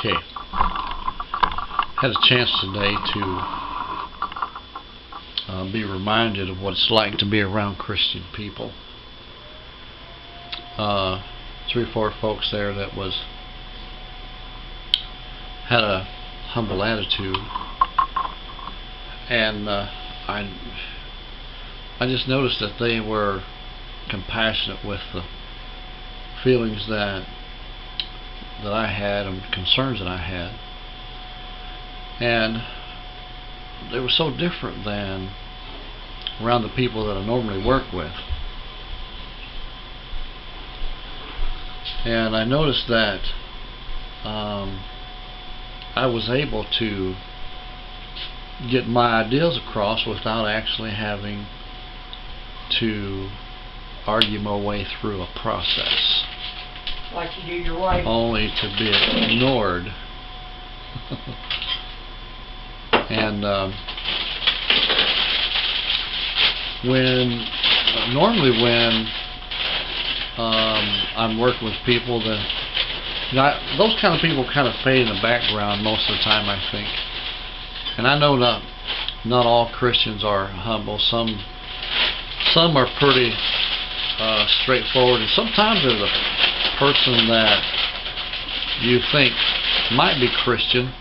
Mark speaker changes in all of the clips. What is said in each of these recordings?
Speaker 1: Okay, had a chance today to be reminded of what it's like to be around Christian people. 3 or 4 folks there that had a humble attitude, and I just noticed that they were compassionate with the feelings that I had and concerns that I had, and they were so different than around the people that I normally work with. And I noticed that I was able to get my ideas across without actually having to argue my way through a process.
Speaker 2: Like you do your wife.
Speaker 1: Only to be ignored. And normally when I'm working with people, those kind of people kind of fade in the background most of the time, I think. And I know not all Christians are humble. Some are pretty straightforward, and sometimes there's a person that you think might be Christian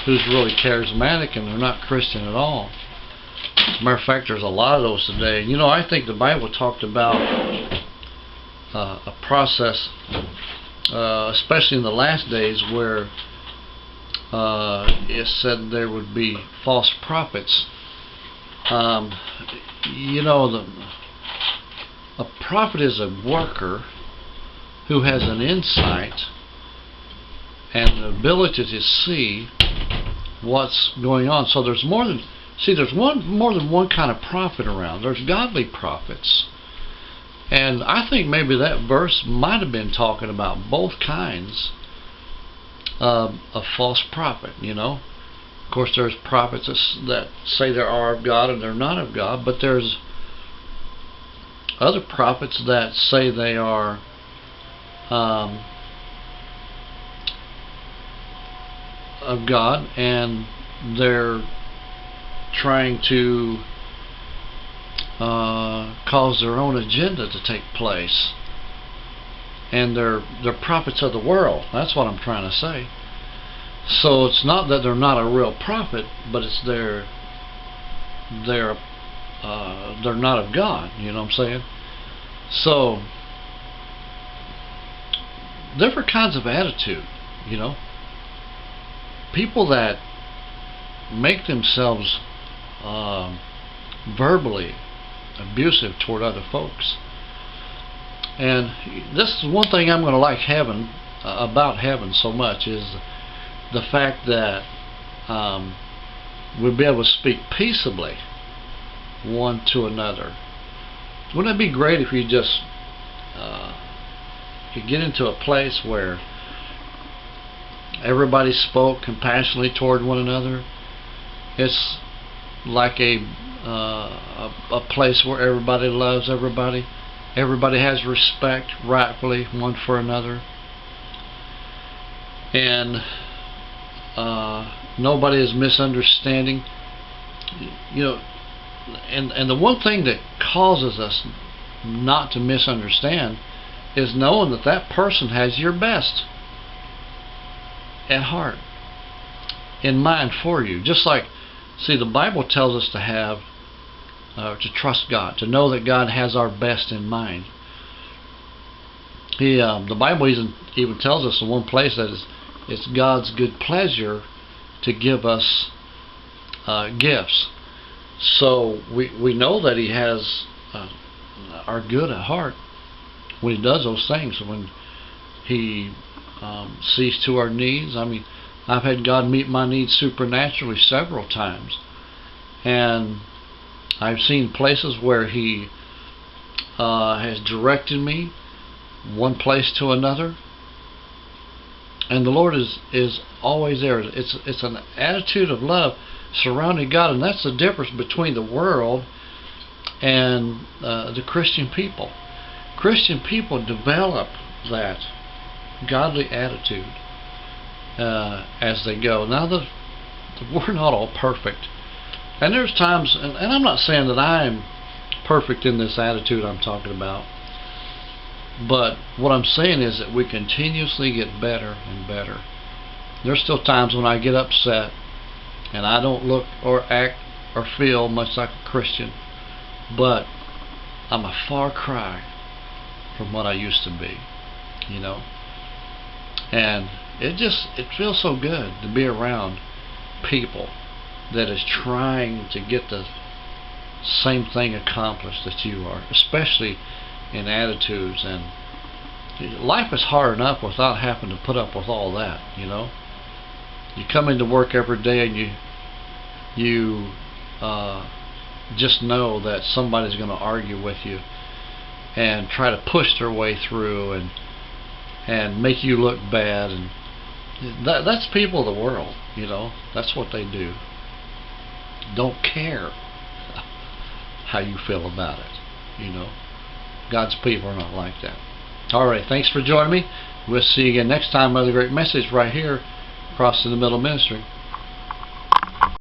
Speaker 1: who's really charismatic, and they're not Christian at all. As a matter of fact, there's a lot of those today. You know, I think the Bible talked about a process, especially in the last days, where it said there would be false prophets. You know, a prophet is a worker who has an insight and the ability to see what's going on. So there's more than one kind of prophet around. There's godly prophets. And I think maybe that verse might have been talking about both kinds of false prophet, you know. Of course, there's prophets that say they are of God and they're not of God, but there's other prophets that say they are of God, and they're trying to cause their own agenda to take place, and they're prophets of the world. That's what I'm trying to say. So it's not that they're not a real prophet, but it's they're not of God. You know what I'm saying? So different kinds of attitude, you know. People that make themselves verbally abusive toward other folks. And this is one thing I'm going to like about heaven so much, is the fact that we'll be able to speak peaceably one to another. Wouldn't it be great if you just could get into a place where everybody spoke compassionately toward one another? It's like a place where everybody loves everybody. Everybody has respect rightfully one for another, and nobody is misunderstanding. You know, and the one thing that causes us not to misunderstand is knowing that that person has your best at heart, in mind for you. Just like, see, the Bible tells us to have to trust God, to know that God has our best in mind. The Bible even tells us in one place that it's God's good pleasure to give us gifts. So we know that He has our good at heart when He does those things. When He sees to our needs. I mean, I've had God meet my needs supernaturally several times, and I've seen places where He has directed me one place to another, and the Lord is always there. It's an attitude of love surrounding God, and that's the difference between the world and the Christian people. Christian people develop that godly attitude, as they go. Now, we're not all perfect, and there's times, and I'm not saying that I'm perfect in this attitude I'm talking about, but what I'm saying is that we continuously get better and better. There's still times when I get upset and I don't look or act or feel much like a Christian, but I'm a far cry from what I used to be, you know. And it feels so good to be around people that is trying to get the same thing accomplished that you are, especially in attitudes. And life is hard enough without having to put up with all that, you know. You come into work every day and you just know that somebody's going to argue with you and try to push their way through and make you look bad, and that's people of the world, you know. That's what they do. Don't care how you feel about it, you know. God's people are not like that. Alright, thanks for joining me. We'll see you again next time. Another great message right here across in the Middle Ministry.